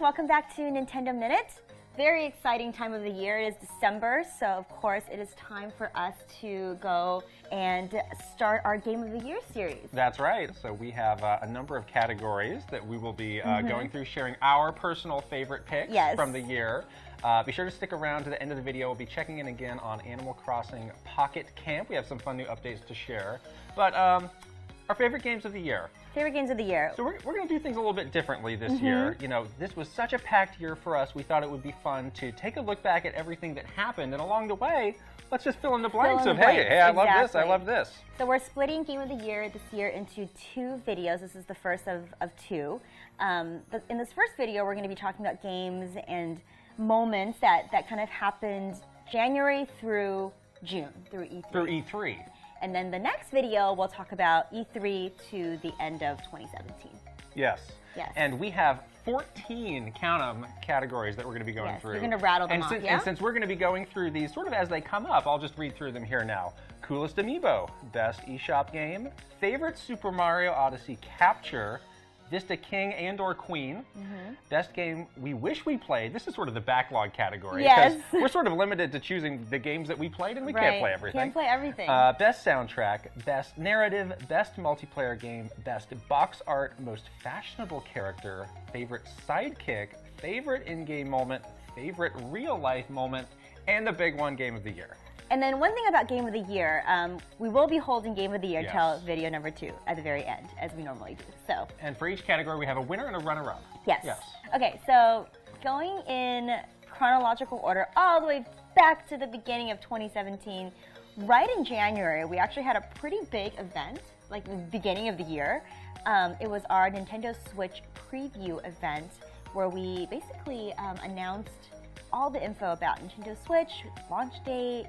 welcome back to Nintendo Minute. Very exciting time of the year. It is December, so of course it is time for us to go and start our Game of the Year series. That's right. So we have a number of categories that we will be going through, sharing our personal favorite picks from the year. Be sure to stick around to the end of the video. We'll be checking in again on Animal Crossing Pocket Camp. We have some fun new updates to share. But our favorite games of the year. Favorite games of the year. So we're going to do things a little bit differently this year. You know, this was such a packed year for us. We thought it would be fun to take a look back at everything that happened, and along the way, let's just fill in the blanks of, hey, I love this, I love this. So we're splitting Game of the Year this year into two videos. This is the first of two. In this first video, we're going to be talking about games and moments that kind of happened January through June, through E3. Through E3. And then the next video, we'll talk about E3 to the end of 2017. Yes. Yes. And we have 14, count them, categories that we're going to be going through. You're going to rattle them off, And since we're going to be going through these sort of as they come up, I'll just read through them here now. Coolest Amiibo, Best eShop Game, Favorite Super Mario Odyssey Capture, Vista King and/or Queen, Best Game We Wish We Played. This is sort of the backlog category. Yes. Because we're sort of limited to choosing the games that we played, and we can't play everything. Can't play everything. Best Soundtrack, Best Narrative, Best Multiplayer Game, Best Box Art, Most Fashionable Character, Favorite Sidekick, Favorite In-Game Moment, Favorite Real-Life Moment, and the big one, Game of the Year. And then one thing about Game of the Year, we will be holding Game of the Year till video number 2 at the very end, as we normally do. So. And for each category, we have a winner and a runner-up. Yes. Okay, so going in chronological order all the way back to the beginning of 2017, right in January, we actually had a pretty big event, like the beginning of the year. It was our Nintendo Switch preview event, where we basically announced all the info about Nintendo Switch, launch date,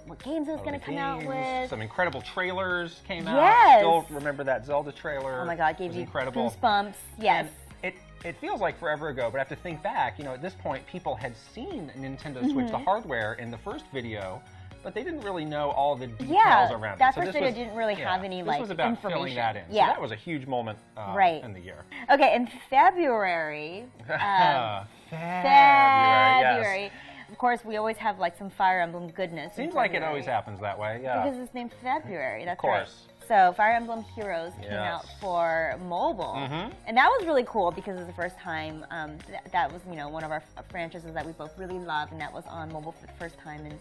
what games it was going to come out with. Some incredible trailers came out. Yes. Still remember that Zelda trailer. Oh my God, gave you incredible. Goosebumps. Yes. And it feels like forever ago, but I have to think back. You know, at this point, people had seen Nintendo Switch, the hardware, in the first video, but they didn't really know all the details around it. That first video didn't really have any this was about information. filling that in. So that was a huge moment in the year. Okay, in February. February. Yes. Of course, we always have like some Fire Emblem goodness. Seems like it always happens that way, yeah. Because it's named February, that's of course. Right. So Fire Emblem Heroes came out for mobile. And that was really cool because it was the first time, that was, you know, one of our franchises that we both really love, and that was on mobile for the first time, and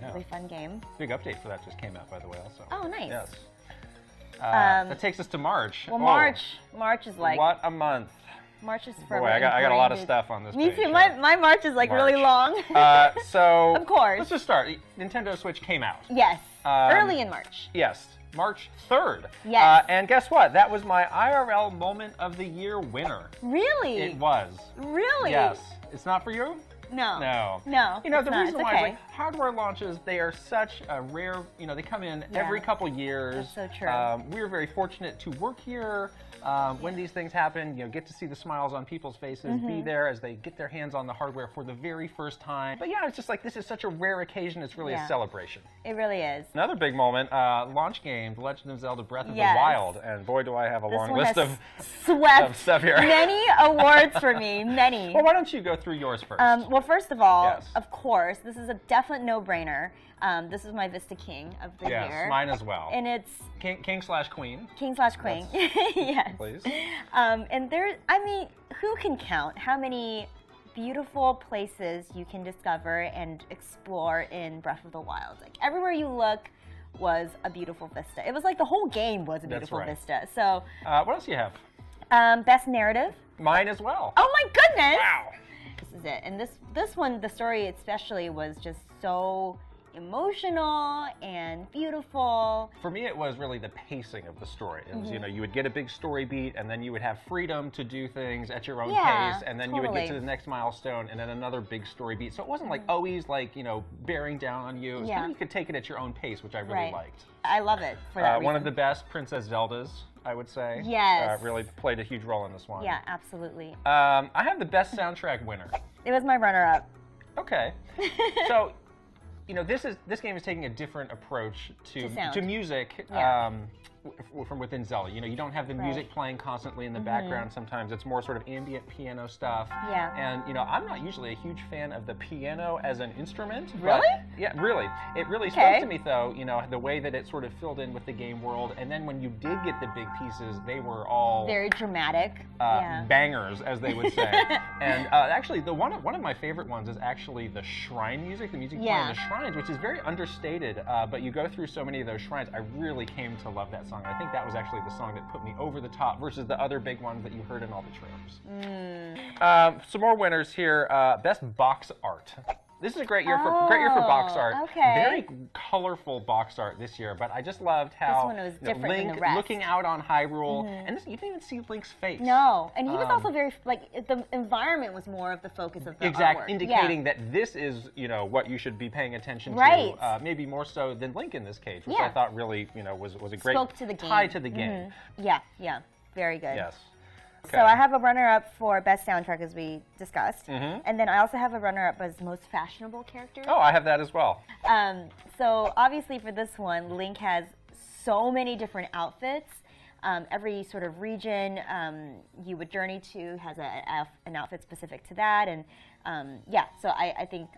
really fun game. Big update for that just came out, by the way, also. Oh, nice. Yes. That takes us to March. Well, March is like... What a month. March is for Boy, I got a lot of stuff on this Me page. too. My March is like really long. So, of course. Let's just start. Nintendo Switch came out. Yes. Early in March. Yes. March 3rd. Yes. And guess what? That was my IRL Moment of the Year winner. Really? It was. Really? Yes. It's not for you? No. No. No. You know, the reason why is like hardware launches, they are such a rare, you know, they come in every couple years. That's so true. We're very fortunate to work here. When these things happen, you know, get to see the smiles on people's faces, be there as they get their hands on the hardware for the very first time. But yeah, it's just like, this is such a rare occasion, it's really a celebration. It really is. Another big moment, launch game, The Legend of Zelda Breath of the Wild. And boy, do I have a long list of stuff here. Many awards for me, many. Well, why don't you go through yours first? Well, first of all, of course, this is a definite no-brainer. This is my Vista King of the year. Yes, mine as well. And it's... King/Queen. King/Queen, yes. Please. And there, I mean, who can count how many beautiful places you can discover and explore in Breath of the Wild? Like, everywhere you look was a beautiful vista. It was like the whole game was a beautiful vista. So, what else do you have? Best narrative. Mine as well. Oh my goodness! Wow. This is it. And this one, the story especially, was just so emotional and beautiful. For me, it was really the pacing of the story. It was, you know, you would get a big story beat, and then you would have freedom to do things at your own pace, and then you would get to the next milestone, and then another big story beat. So it wasn't like always like, you know, bearing down on you. It was kind of, you could take it at your own pace, which I really liked. I love it for that reason. One of the best Princess Zeldas, I would say. Yes. Really played a huge role in this one. Yeah, absolutely. I have the best soundtrack winner. It was my runner-up. Okay. So, you know, this game is taking a different approach to music. from within Zelda. You know, you don't have the music playing constantly in the background. Sometimes it's more sort of ambient piano stuff. Yeah. And you know, I'm not usually a huge fan of the piano as an instrument. Really? But, yeah, really. It really spoke to me though, you know, the way that it sort of filled in with the game world. And then when you did get the big pieces, they were all very dramatic. Bangers, as they would say. And actually, one of my favorite ones is actually the shrine music, the music playing in the shrines, which is very understated. But you go through so many of those shrines, I really came to love that song. I think that was actually the song that put me over the top versus the other big ones that you heard in all the trailers. Some more winners here. Best box art. This is a great year for box art. Very colorful box art this year, but I just loved how this one was different Link than the rest. looking out on Hyrule, and this, you didn't even see Link's face. No, and he was also very the environment was more of the focus of the artwork. Indicating that this is what you should be paying attention to. Maybe more so than Link in this case, which I thought really was a great tie to the game. Yeah, very good. Yes. So I have a runner-up for best soundtrack, as we discussed, and then I also have a runner-up as most fashionable character. Oh, I have that as well. So obviously for this one, Link has so many different outfits. Every sort of region you would journey to has an outfit specific to that, and so I think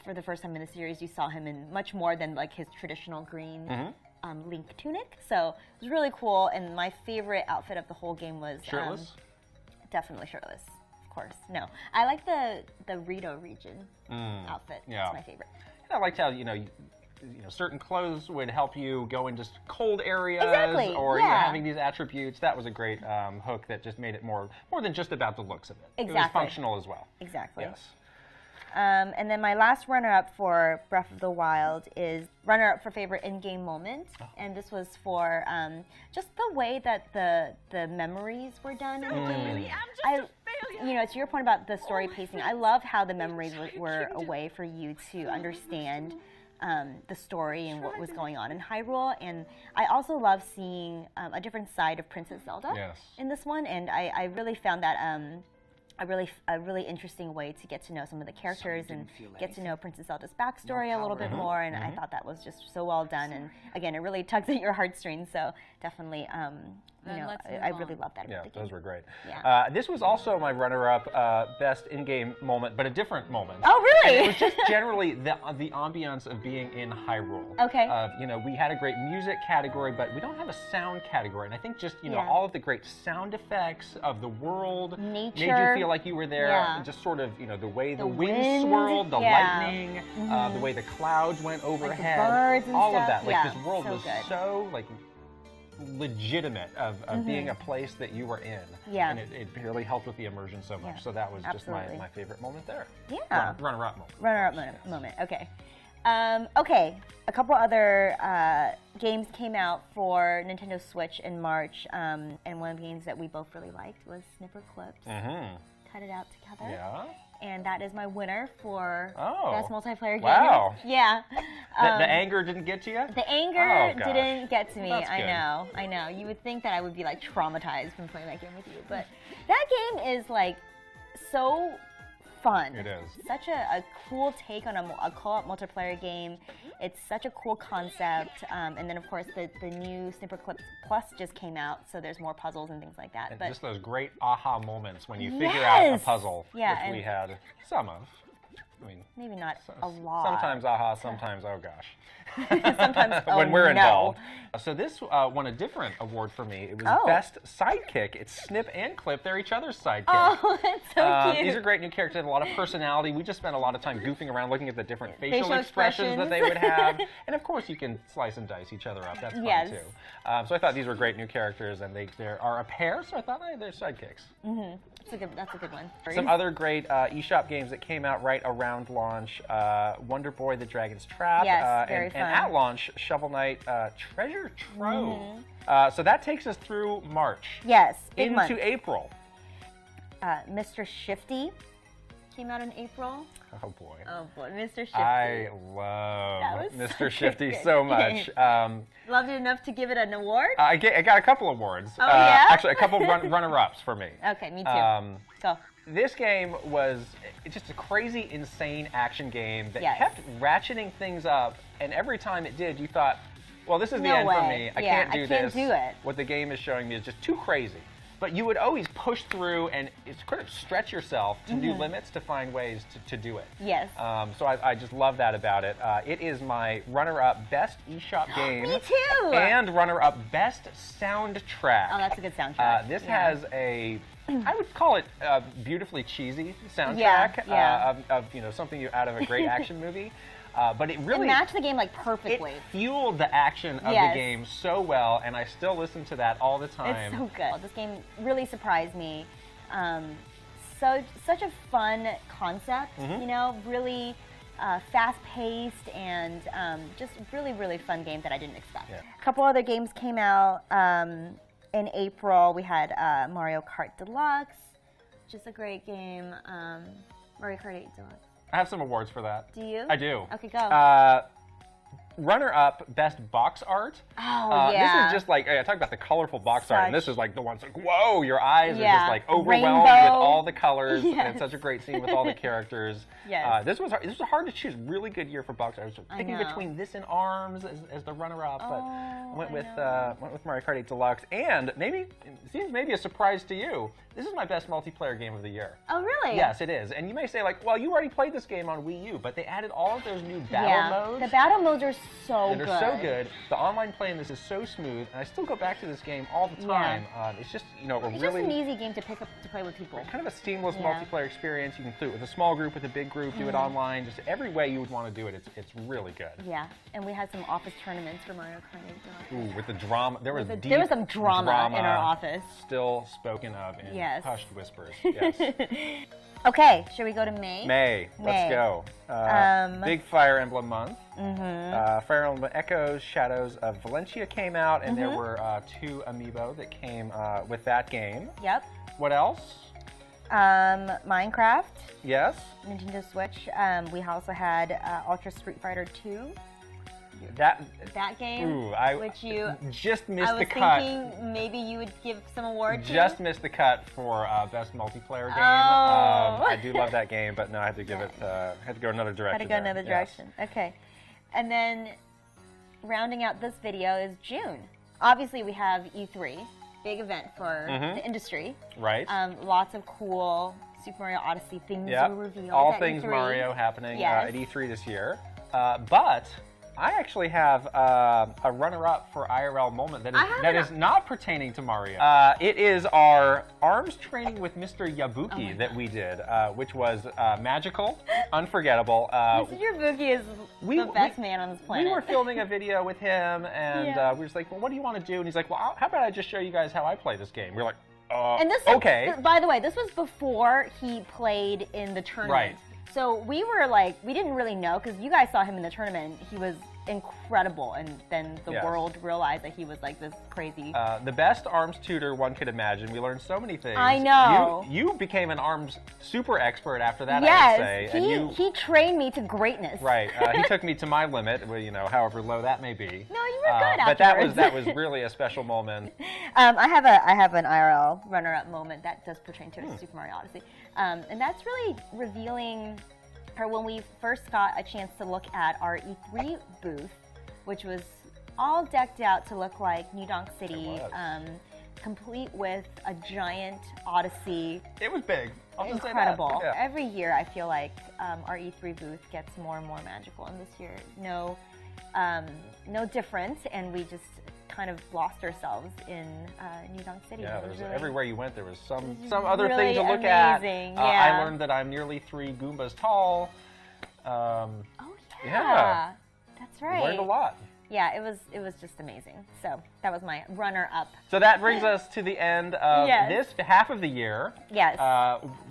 for the first time in the series, you saw him in much more than like his traditional green. Link tunic, so it was really cool. And my favorite outfit of the whole game was shirtless. Definitely shirtless, of course. No, I like the Rito region outfit. Yeah, it's my favorite. And I liked how certain clothes would help you go into cold areas, or having these attributes. That was a great hook that just made it more than just about the looks of it. It was functional as well. Exactly. Yes. And then my last runner-up for Breath of the Wild is runner-up for favorite in-game moment, and this was for just the way that the memories were done in the game. To your point about the story pacing, I love how the memories were a way for you to understand the story and what was going on in Hyrule. And I also love seeing a different side of Princess Zelda in this one, and I really found that a really interesting way to get to know some of the characters and get to know Princess Zelda's backstory a little bit more, and I thought that was just so well done, and again, it really tugs at your heartstrings, so definitely, I really love that. Yeah, those were great. Yeah. This was also my runner-up best in-game moment, but a different moment. Oh, really? And it was just generally the ambiance of being in Hyrule. Okay. We had a great music category, but we don't have a sound category, and I think just, all of the great sound effects of the world made you feel like you were there, just sort of, the way the wind swirled, the lightning, the way the clouds went overhead, like the birds and all stuff. of that. Like this world so was good. so legitimate of being a place that you were in. Yeah. And it really helped with the immersion so much. So that was just my favorite moment there. Yeah. Runner-up moment. Runner-up moment. Okay. A couple other games came out for Nintendo Switch in March, and one of the games that we both really liked was Snipper Clips. Cut It Out Together. Yeah. And that is my winner for best multiplayer game. Wow. Yeah. The anger didn't get to you? The anger didn't get to me. That's I good. know. You would think that I would be like traumatized from playing that game with you, but that game is like so fun. It is. Such a cool take on a co-op multiplayer game. It's such a cool concept. And then, of course, the new Snipper Clips Plus just came out, so there's more puzzles and things like that. And but just those great aha moments when you figure out a puzzle, which we had some of. I mean, maybe not a lot. Sometimes aha, sometimes oh gosh. Sometimes when we're involved. So this won a different award for me. It was Best Sidekick. It's Snip and Clip. They're each other's sidekick. Oh, that's so cute. These are great new characters. They have a lot of personality. We just spent a lot of time goofing around looking at the different facial expressions that they would have. And of course, you can slice and dice each other up. That's fun too. So I thought these were great new characters, and they are a pair. So I thought they're sidekicks. That's a good one. Some other great eShop games that came out right around launch: Wonder Boy: The Dragon's Trap, very fun. And at launch, Shovel Knight: Treasure Trove. So that takes us through March. Yes, into April. Mr. Shifty came out in April. Oh boy. Oh boy, Mr. Shifty. I love Mr. Shifty so much. Loved it enough to give it an award? I got a couple awards. Oh, yeah? Actually, a couple runner-ups for me. Okay, me too. Go. This game was just a crazy, insane action game that kept ratcheting things up, and every time it did, you thought, well, this is the No end for way. me. I Yeah, can't do I can't this. do it. What the game is showing me is just too crazy. But you would always push through and it's kind of stretch yourself to new limits to find ways to do it. Yes. So I just love that about it. It is my runner-up best eShop game. Me too! And runner-up best soundtrack. Oh, that's a good soundtrack. This has a, I would call it a beautifully cheesy soundtrack of something out of a great action movie. But it really matched the game like perfectly. It fueled the action of the game so well, and I still listen to that all the time. It's so good. This game really surprised me. Such a fun concept, you know, really fast-paced and just really fun game that I didn't expect. Yeah. A couple other games came out in April. We had Mario Kart Deluxe, which is a great game. Mario Kart 8 Deluxe. I have some awards for that. Do you? I do. Okay, go. Runner-up, best box art. Oh, yeah. This is just like, I talk about the colorful box art, and this is like the one's like, whoa, your eyes are just like overwhelmed with all the colors, and it's such a great scene with all the characters. This was hard to choose. Really good year for box art. I was thinking between this and ARMS as the runner-up, but went with Mario Kart 8 Deluxe, and it seems maybe a surprise to you. This is my best multiplayer game of the year. Oh, really? Yes, it is. And you may say, like, well, you already played this game on Wii U, but they added all of those new battle modes. The battle modes are so good. They're so good. The online play in this is so smooth, and I still go back to this game all the time. It's just, it's just an easy game to pick up to play with people. Kind of a seamless multiplayer experience. You can do it with a small group, with a big group, do it online, just every way you would want to do it. It's really good. Yeah, and we had some office tournaments for Mario Kart 8 Deluxe. Ooh, with the drama. There was some drama in our office. Still spoken of in hushed whispers. Yes. Okay, should we go to May? May. Let's go. Big Fire Emblem month. Fire Emblem Echoes, Shadows of Valencia came out, and there were 2 amiibo that came with that game. Yep. What else? Minecraft. Yes. Nintendo Switch. We also had Ultra Street Fighter 2. That game, which you just missed the cut. I was thinking maybe you would give some award to. Just missed the cut for best multiplayer game. I do love that game, but no, I had to give it. Had to go another direction. Had to go another direction. Okay, and then rounding out this video is June. Obviously, we have E3, big event for the industry. Right. Lots of cool Super Mario Odyssey things were revealed. All at things E3. Mario happening at E3 this year, but. I actually have a runner-up for IRL moment that is not pertaining to Mario. It is our arms training with Mr. Yabuki that we did, which was magical, unforgettable. Mr. Yabuki is the best man on this planet. We were filming a video with him, and we were just like, well, what do you want to do? And he's like, well, how about I just show you guys how I play this game? We were like, and this okay. By the way, this was before he played in the tournament. Right. So we were like, we didn't really know, because you guys saw him in the tournament. He was incredible, and then the world realized that he was like this crazy. The best arms tutor one could imagine. We learned so many things. I know. You became an arms super expert after that, I would say. He trained me to greatness. Right. He took me to my limit, however low that may be. No, you were good But that was really a special moment. I have an IRL runner-up moment that does pertain to Super Mario Odyssey. And that's really revealing when we first got a chance to look at our E3 booth, which was all decked out to look like New Donk City, complete with a giant Odyssey. It was big. Incredible. Yeah. Every year I feel like our E3 booth gets more and more magical, and this year no different, and we just kind of lost ourselves in New Donk City. Yeah, really, everywhere you went there was some other thing to look at. I learned that I'm nearly 3 Goombas tall. Yeah. That's right. We learned a lot. Yeah, it was just amazing. So that was my runner-up. So that brings us to the end of this half of the year. Yes.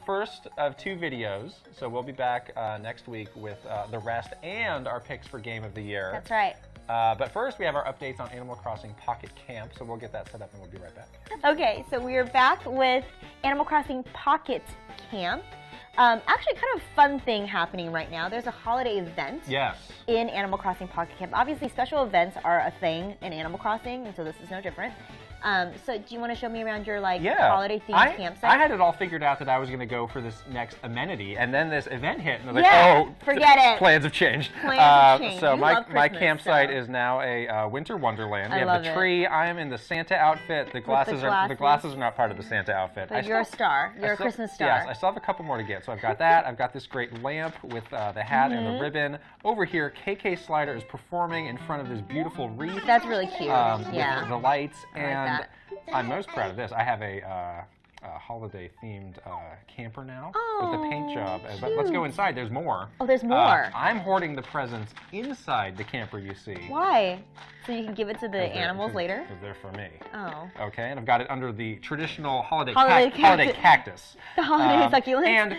First of 2 videos. So we'll be back next week with the rest and our picks for Game of the Year. That's right. But first, we have our updates on Animal Crossing Pocket Camp, so we'll get that set up and we'll be right back. Okay, so we are back with Animal Crossing Pocket Camp. Actually, kind of fun thing happening right now. There's a holiday event in Animal Crossing Pocket Camp. Obviously, special events are a thing in Animal Crossing, and so this is no different. So do you want to show me around your holiday themed campsite? I had it all figured out that I was going to go for this next amenity, and then this event hit, and I was like, oh, forget it. Plans have changed. Plans have changed. So my campsite is now a winter wonderland. We have the tree. I am in the Santa outfit. The glasses are not part of the Santa outfit. But you're a star. You're a Christmas star. Yes, I still have a couple more to get. So I've got that. I've got this great lamp with the hat and the ribbon. Over here, KK Slider is performing in front of this beautiful wreath. That's really cute. With the lights. And I'm most proud of this. I have a holiday-themed camper now with the paint job. But let's go inside. There's more. Oh, there's more. I'm hoarding the presents inside the camper you see. Why? So you can give it to the animals later? Because they're for me. Oh. Okay, and I've got it under the traditional holiday cactus. The holiday succulent. And,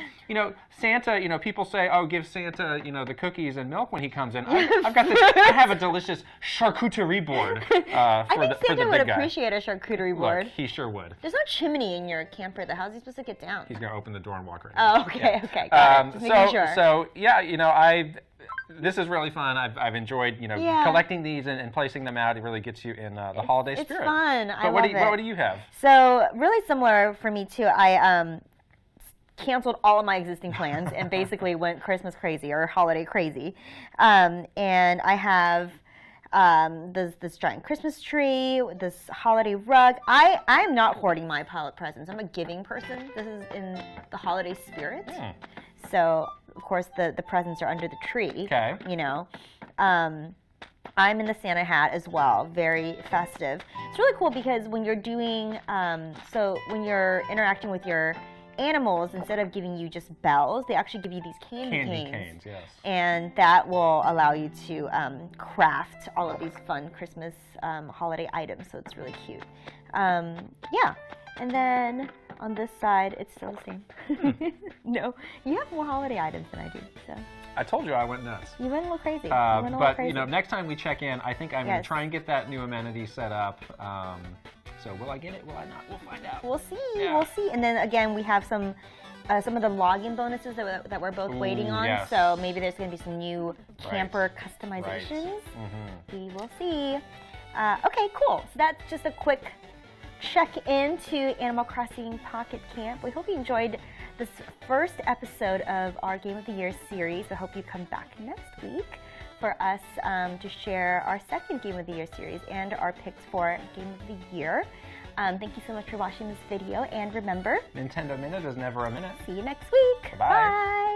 Santa, people say, oh, give Santa, the cookies and milk when he comes in. I've got this, I have a delicious charcuterie board for the big guy. I think Santa would appreciate a charcuterie board. Look, he sure would. There's no chimney in your camper, though. How's he supposed to get down? He's going to open the door and walk right in. Oh, okay, okay. Got it. Just making sure. So, yeah, this is really fun. I've enjoyed, collecting these and placing them out. It really gets you in the holiday spirit. It's fun. I love it. But what do you have? So really similar for me too. I canceled all of my existing plans and basically went Christmas crazy or holiday crazy. And I have this giant Christmas tree, this holiday rug. I'm not hoarding my pile of presents. I'm a giving person. This is in the holiday spirit. So, of course, the presents are under the tree. Okay. I'm in the Santa hat as well, very festive. It's really cool because when you're doing, when you're interacting with your animals, instead of giving you just bells, they actually give you these candy canes. Yes. And that will allow you to craft all of these fun Christmas holiday items, so it's really cute. Yeah, and then on this side, it's still the same. No, you have more holiday items than I do, so. I told you I went nuts. You went a little crazy. But next time we check in, I think I'm going to try and get that new amenity set up. So will I get it? Will I not? We'll find out. We'll see. Yeah. We'll see. And then again, we have some of the login bonuses that we're both waiting on. Yes. So maybe there's going to be some new camper customizations. We will see. Okay, cool. So that's just a quick check-in to Animal Crossing Pocket Camp. We hope you enjoyed this first episode of our Game of the Year series. I hope you come back next week for us to share our second Game of the Year series and our picks for Game of the Year. Thank you so much for watching this video, and remember, Nintendo Minute is never a minute. See you next week. Bye. Bye.